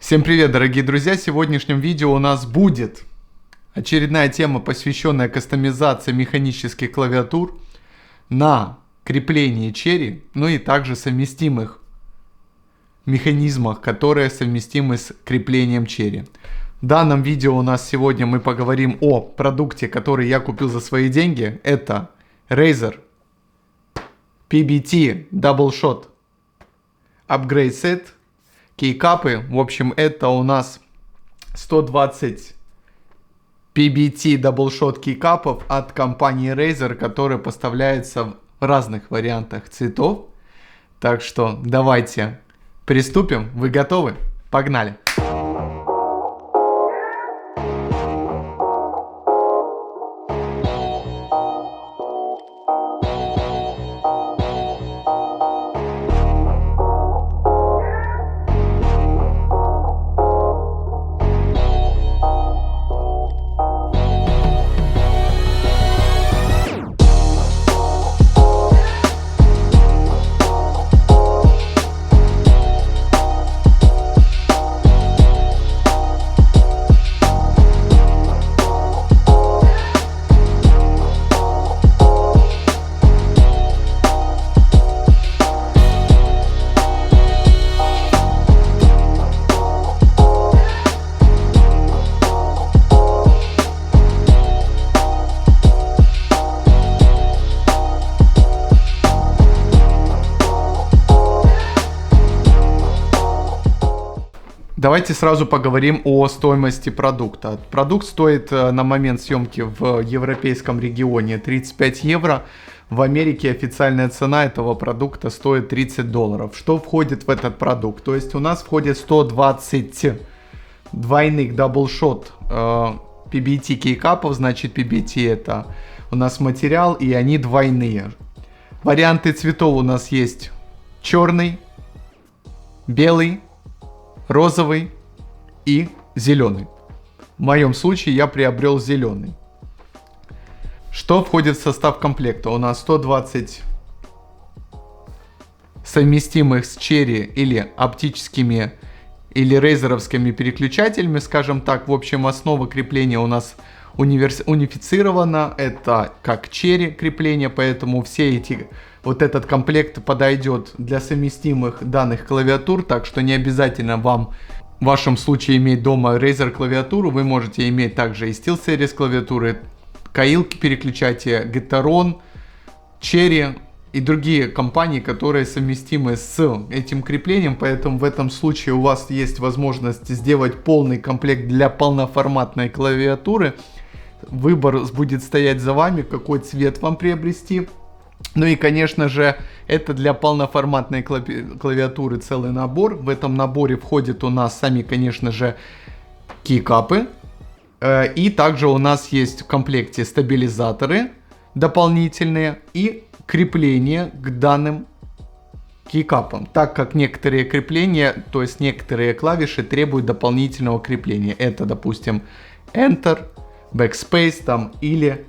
Всем привет, дорогие друзья! В сегодняшнем видео у нас будет очередная тема, посвященная кастомизации механических клавиатур на креплении Cherry, ну и также совместимых механизмах, которые совместимы с креплением Cherry. В данном видео у нас сегодня мы поговорим о продукте, который я купил за свои деньги. Это Razer PBT Double Shot Upgrade Set. Кейкапы, в общем, это у нас 120 PBT Double Shot кейкапов от компании Razer, которые поставляются в разных вариантах цветов. Так что давайте приступим. Вы готовы? Погнали! Давайте сразу поговорим о стоимости продукта. Продукт стоит на момент съемки в европейском регионе 35 евро. В Америке официальная цена этого продукта стоит $30. Что входит в этот продукт? То есть у нас входит 120 двойных даблшот PBT кейкапов. Значит, PBT это у нас материал, и они двойные. Варианты цветов у нас есть черный, белый, розовый и зеленый. В моем случае я приобрел зеленый. Что входит в состав комплекта? У нас 120 совместимых с Cherry или оптическими или рейзеровскими переключателями, скажем так. В общем, основа крепления у нас унифицирована. Это как Cherry крепление, поэтому вот этот комплект подойдет для совместимых данных клавиатур, так что не обязательно вам в вашем случае иметь дома Razer клавиатуру, вы можете иметь также и SteelSeries клавиатуры, Kailh переключатели, Getaron, Cherry и другие компании, которые совместимы с этим креплением, поэтому в этом случае у вас есть возможность сделать полный комплект для полноформатной клавиатуры. Выбор будет стоять за вами, какой цвет вам приобрести. Ну и, конечно же, это для полноформатной клавиатуры целый набор. В этом наборе входят у нас сами, конечно же, кейкапы. И также у нас есть в комплекте стабилизаторы дополнительные и крепления к данным кейкапам. Так как некоторые крепления, то есть некоторые клавиши требуют дополнительного крепления. Это, допустим, Enter, Backspace там или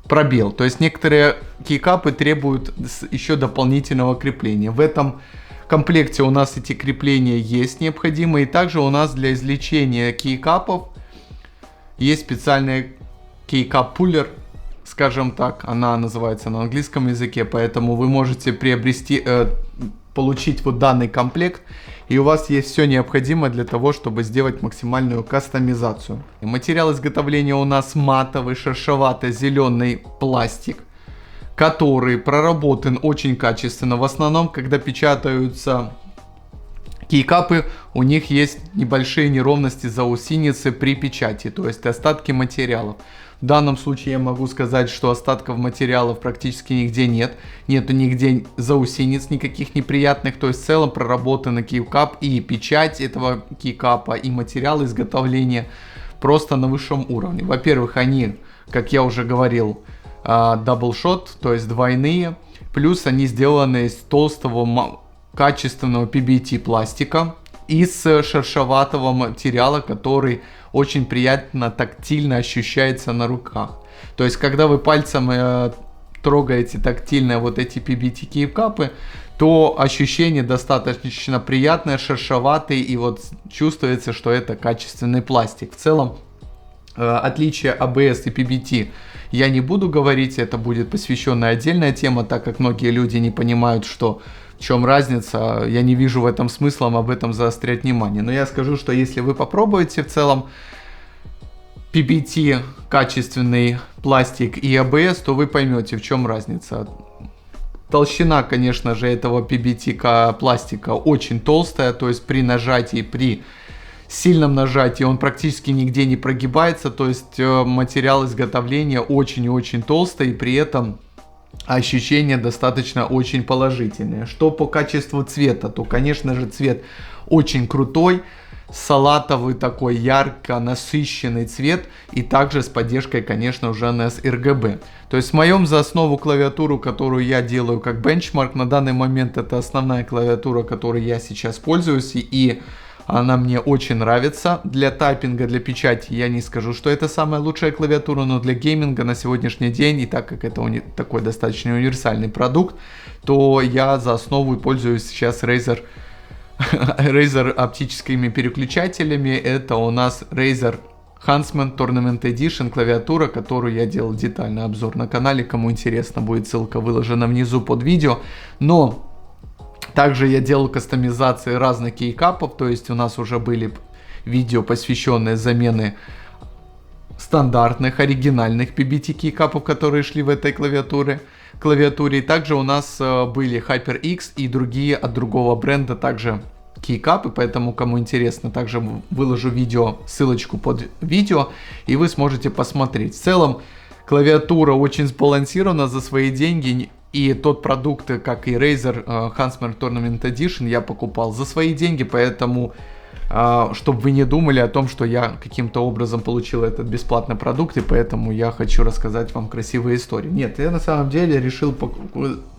пробел. То есть некоторые кейкапы требуют еще дополнительного крепления. В этом комплекте у нас эти крепления есть необходимые. И также у нас для извлечения кейкапов есть специальный кейкап-пулер, скажем так. Она называется на английском языке. Поэтому вы можете получить вот данный комплект. И у вас есть все необходимое для того, чтобы сделать максимальную кастомизацию. Материал изготовления у нас матовый, шершавато-зеленый пластик, который проработан очень качественно. В основном, когда печатаются кейкапы, у них есть небольшие неровности, заусеницы при печати, то есть остатки материалов. В данном случае я могу сказать, что остатков материалов практически нигде нет. Нету нигде заусениц никаких неприятных. То есть в целом проработан кейкап и печать этого кейкапа, и материал изготовления просто на высшем уровне. Во-первых, они, как я уже говорил, double shot, то есть двойные. Плюс они сделаны из толстого качественного PBT пластика. Из шершаватого материала, который очень приятно тактильно ощущается на руках. То есть, когда вы пальцем трогаете тактильно вот эти PBT кейкапы, то ощущение достаточно приятное, шершаватый, и вот чувствуется, что это качественный пластик. В целом, отличие ABS и PBT я не буду говорить, это будет посвященная отдельная тема, так как многие люди не понимают, что в чем разница, я не вижу в этом смысла об этом заострять внимание. Но я скажу, что если вы попробуете в целом PBT качественный пластик и ABS, то вы поймете, в чем разница. Толщина, конечно же, этого PBT пластика очень толстая, то есть при нажатии, при сильном нажатии он практически нигде не прогибается, то есть материал изготовления очень и очень толстый, и при этом ощущения достаточно очень положительные. Что по качеству цвета, то, конечно же, цвет очень крутой, салатовый такой ярко насыщенный цвет, и также с поддержкой, конечно, уже NS-RGB. То есть в моем за основу клавиатуру, которую я делаю как бенчмарк, на данный момент это основная клавиатура, которой я сейчас пользуюсь, и она мне очень нравится. Для тайпинга, для печати я не скажу, что это самая лучшая клавиатура, но для гейминга на сегодняшний день, и так как это такой достаточно универсальный продукт, то я за основу пользуюсь сейчас Razer оптическими переключателями. Это у нас Razer Huntsman Tournament Edition клавиатура, которую я делал детальный обзор на канале. Кому интересно, будет ссылка выложена внизу под видео. Но также я делал кастомизации разных кейкапов, то есть у нас уже были видео, посвященные замене стандартных, оригинальных PBT кейкапов, которые шли в этой клавиатуре. И также у нас были HyperX и другие от другого бренда также кейкапы, поэтому кому интересно, также выложу видео, ссылочку под видео, и вы сможете посмотреть. В целом клавиатура очень сбалансирована за свои деньги, и тот продукт, как и Razer Huntsman Tournament Edition, я покупал за свои деньги, поэтому чтобы вы не думали о том, что я каким-то образом получил этот бесплатный продукт, и поэтому я хочу рассказать вам красивые истории. Нет, я на самом деле решил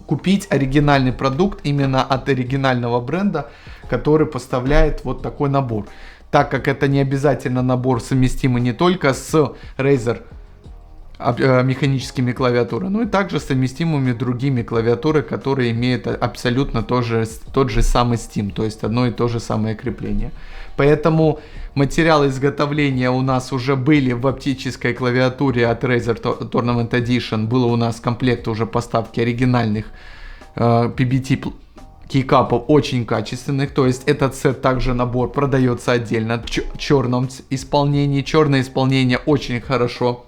купить оригинальный продукт именно от оригинального бренда, который поставляет вот такой набор. Так как это не обязательно набор, совместимый не только с Razer механическими клавиатурами, но и также совместимыми другими клавиатурами, которые имеют абсолютно тот же самый Steam, то есть одно и то же самое крепление. Поэтому материалы изготовления у нас уже были в оптической клавиатуре от Razer Tournament Edition. Было у нас комплект уже поставки оригинальных PBT кейкапов очень качественных. То есть этот сет, также набор, продается отдельно в черном исполнении. Черное исполнение очень хорошо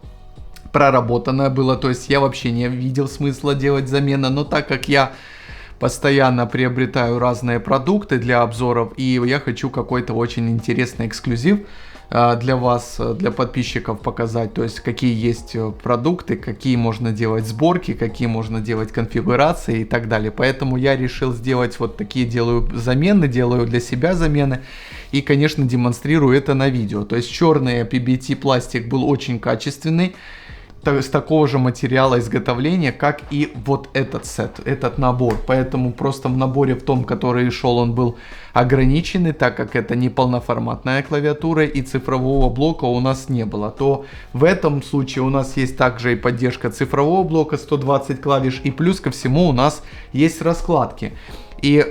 проработанное было. То есть я вообще не видел смысла делать замену. Но так как я постоянно приобретаю разные продукты для обзоров, и я хочу какой-то очень интересный эксклюзив для вас, для подписчиков показать, то есть какие есть продукты, какие можно делать сборки, какие можно делать конфигурации и так далее. Поэтому я решил сделать вот такие, делаю замены, делаю для себя замены и, конечно, демонстрирую это на видео. То есть черный PBT пластик был очень качественный, с такого же материала изготовления, как и вот этот сет, этот набор. Поэтому просто в наборе, в том, который шел, он был ограниченный, так как это не полноформатная клавиатура и цифрового блока у нас не было. То в этом случае у нас есть также и поддержка цифрового блока, 120 клавиш, и плюс ко всему у нас есть раскладки. И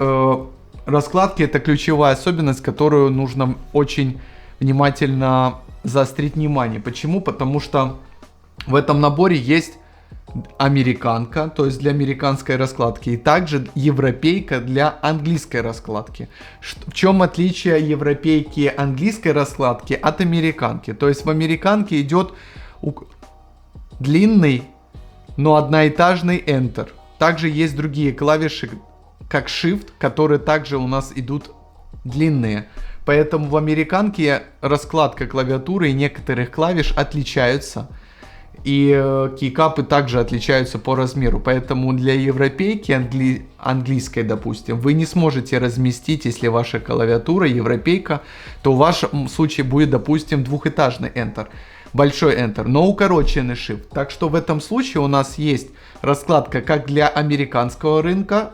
раскладки — это ключевая особенность, которую нужно очень внимательно заострить внимание. Почему? Потому что в этом наборе есть американка, то есть для американской раскладки, и также европейка для английской раскладки. В чем отличие европейки английской раскладки от американки? То есть в американке идет длинный, но одноэтажный Enter. Также есть другие клавиши, как Shift, которые также у нас идут длинные. Поэтому в американке раскладка клавиатуры и некоторых клавиш отличаются. И кейкапы также отличаются по размеру. Поэтому для европейки английской, допустим, вы не сможете разместить, если ваша клавиатура европейка, то в вашем случае будет, допустим, двухэтажный Enter, большой Enter, но укороченный Shift. Так что в этом случае у нас есть раскладка как для американского рынка,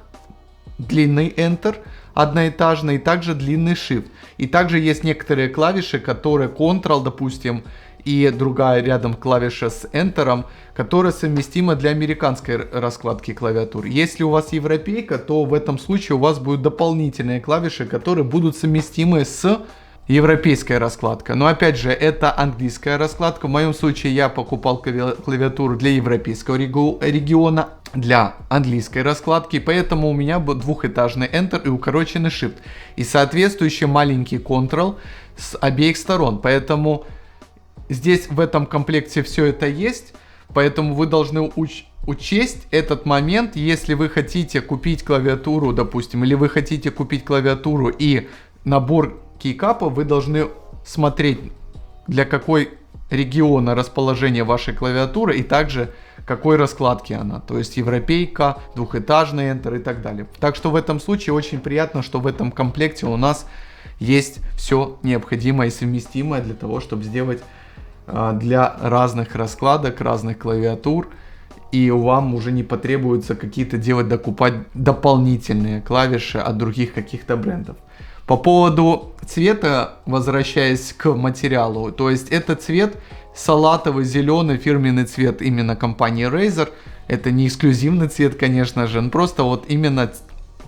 длинный Enter, одноэтажный, и также длинный Shift. И также есть некоторые клавиши, которые Ctrl, допустим, и другая рядом клавиша с Enter, которая совместима для американской раскладки клавиатур. Если у вас европейка, то в этом случае у вас будут дополнительные клавиши, которые будут совместимы с европейской раскладкой. Но опять же, это английская раскладка. В моем случае я покупал клавиатуру для европейского региона, для английской раскладки, поэтому у меня был двухэтажный Enter и укороченный Shift. И соответствующий маленький Ctrl с обеих сторон. Поэтому здесь в этом комплекте все это есть. Поэтому вы должны учесть этот момент, если вы хотите купить клавиатуру, допустим, или вы хотите купить клавиатуру и набор кейкапов, вы должны смотреть, для какой региона расположения вашей клавиатуры и также какой раскладки она. То есть европейка, двухэтажный Enter и так далее. Так что в этом случае очень приятно, что в этом комплекте у нас есть все необходимое и совместимое для того, чтобы сделать для разных раскладок, разных клавиатур. И вам уже не потребуется какие-то докупать дополнительные клавиши от других каких-то брендов. По поводу цвета, возвращаясь к материалу, то есть это цвет салатовый, зеленый, фирменный цвет именно компании Razer. Это не эксклюзивный цвет, конечно же, но просто вот именно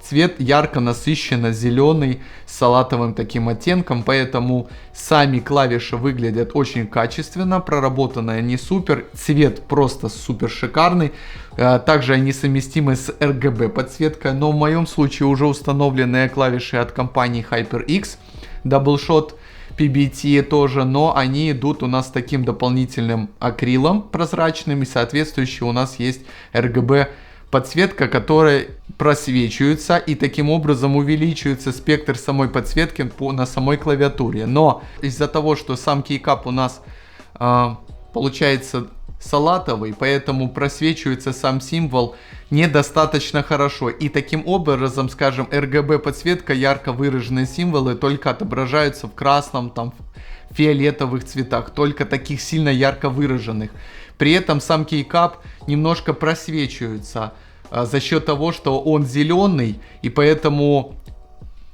цвет ярко насыщенно зеленый с салатовым таким оттенком, поэтому сами клавиши выглядят очень качественно, проработанные они супер, цвет просто супер шикарный. Также они совместимы с RGB подсветкой, но в моем случае уже установленные клавиши от компании HyperX, DoubleShot, PBT тоже, но они идут у нас с таким дополнительным акрилом прозрачным, и соответствующий у нас есть RGB подсветка, которая просвечивается, и таким образом увеличивается спектр самой подсветки на самой клавиатуре. Но из-за того, что сам кейкап у нас получается салатовый, поэтому просвечивается сам символ недостаточно хорошо. И таким образом, скажем, RGB подсветка, ярко выраженные символы только отображаются в красном, там, фиолетовых цветах, только таких сильно ярко выраженных. При этом сам кейкап немножко просвечивается за счет того, что он зеленый, и поэтому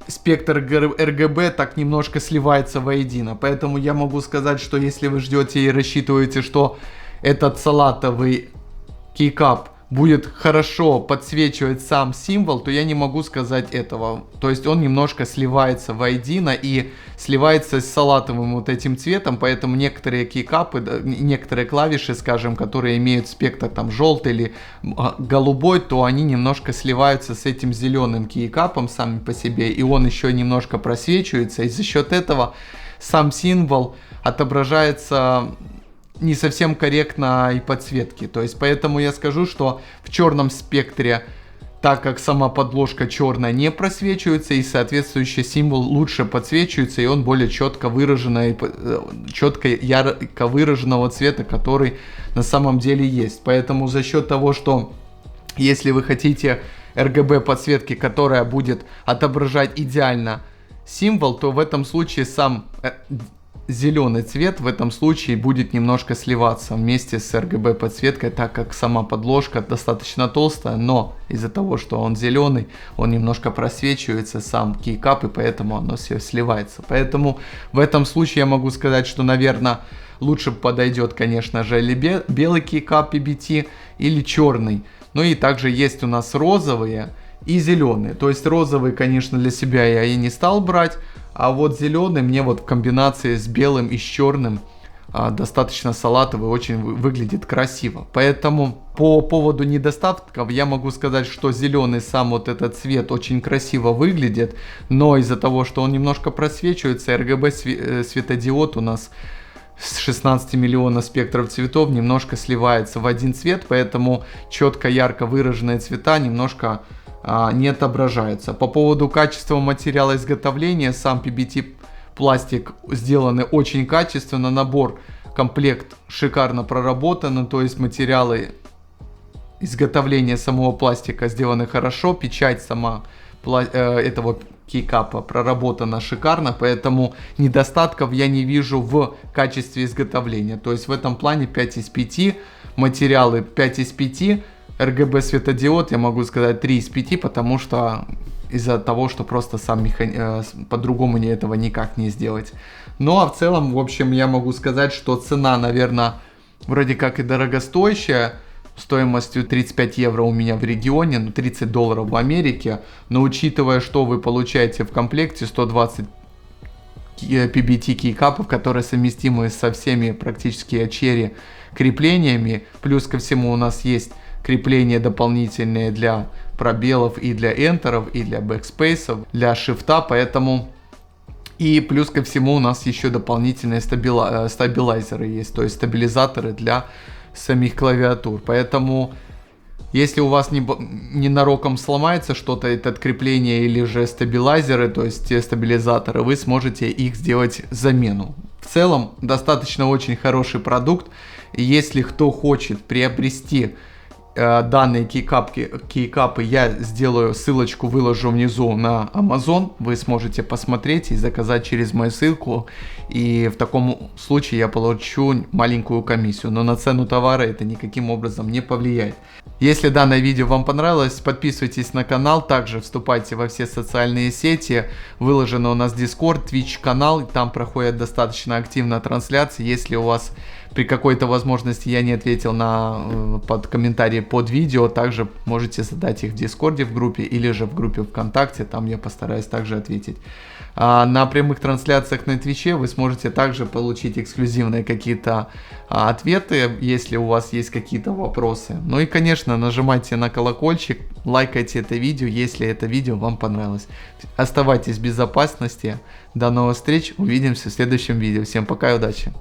спектр RGB так немножко сливается воедино. Поэтому я могу сказать, что если вы ждете и рассчитываете, что этот салатовый кейкап будет хорошо подсвечивать сам символ, то я не могу сказать этого. То есть он немножко сливается воедино и сливается с салатовым вот этим цветом, поэтому некоторые кейкапы, некоторые клавиши, скажем, которые имеют спектр там желтый или голубой, то они немножко сливаются с этим зеленым кейкапом сами по себе, и он еще немножко просвечивается, и за счет этого сам символ отображается не совсем корректно и подсветки. То есть поэтому я скажу, что в черном спектре, так как сама подложка черная, не просвечивается, и соответствующий символ лучше подсвечивается, и он более четко выраженный, четко ярко выраженного цвета, который на самом деле есть. Поэтому за счет того, что если вы хотите RGB подсветки, которая будет отображать идеально символ, то в этом случае сам зеленый цвет в этом случае будет немножко сливаться вместе с RGB подсветкой, так как сама подложка достаточно толстая, но из-за того, что он зеленый, он немножко просвечивается сам кейкап, и поэтому оно все сливается. Поэтому в этом случае я могу сказать, что, наверное, лучше подойдет, конечно же, или белый кейкап PBT, или черный. Ну и также есть у нас розовые и зеленые. То есть розовый, конечно, для себя я и не стал брать, а вот зеленый мне вот в комбинации с белым и с черным достаточно салатовый, очень выглядит красиво. Поэтому по поводу недостатков я могу сказать, что зеленый сам вот этот цвет очень красиво выглядит, но из-за того, что он немножко просвечивается, RGB светодиод у нас с 16 миллионов спектров цветов немножко сливается в один цвет, поэтому четко ярко выраженные цвета немножко не отображаются. По поводу качества материала изготовления, сам PBT пластик сделаны очень качественно, набор, комплект шикарно проработан, то есть материалы изготовления самого пластика сделаны хорошо, печать сама этого кейкапа проработана шикарно, поэтому недостатков я не вижу в качестве изготовления. То есть в этом плане 5 из 5, материалы 5 из 5, RGB светодиод я могу сказать 3 из 5, потому что из-за того, что просто сам по-другому этого никак не сделать. Ну а в целом, в общем, я могу сказать, что цена, наверное, вроде как и дорогостоящая, стоимостью 35 евро у меня в регионе, ну 30 долларов в Америке, но учитывая, что вы получаете в комплекте 120 PBT кейкапов, которые совместимы со всеми практически Cherry креплениями, плюс ко всему у нас есть крепления дополнительные для пробелов и для энтеров, и для бэкспейсов, для шифта, поэтому... И плюс ко всему у нас еще дополнительные стабилайзеры есть, то есть стабилизаторы для самих клавиатур. Поэтому, если у вас ненароком сломается что-то, это крепление или же стабилайзеры, то есть те стабилизаторы, вы сможете их сделать замену. В целом, достаточно очень хороший продукт. И если кто хочет приобрести данные кейкапы, я сделаю ссылочку, выложу внизу на Amazon, вы сможете посмотреть и заказать через мою ссылку, и в таком случае я получу маленькую комиссию, но на цену товара это никаким образом не повлияет. Если данное видео вам понравилось, подписывайтесь на канал, также вступайте во все социальные сети, выложено у нас Discord, Twitch канал, там проходят достаточно активно трансляции. Если у вас при какой-то возможности я не ответил под комментарии под видео, также можете задать их в Дискорде в группе или же в группе ВКонтакте, там я постараюсь также ответить. На прямых трансляциях на Твиче вы сможете также получить эксклюзивные какие-то ответы, если у вас есть какие-то вопросы. Ну и, конечно, нажимайте на колокольчик, лайкайте это видео, если это видео вам понравилось. Оставайтесь в безопасности, до новых встреч, увидимся в следующем видео. Всем пока и удачи!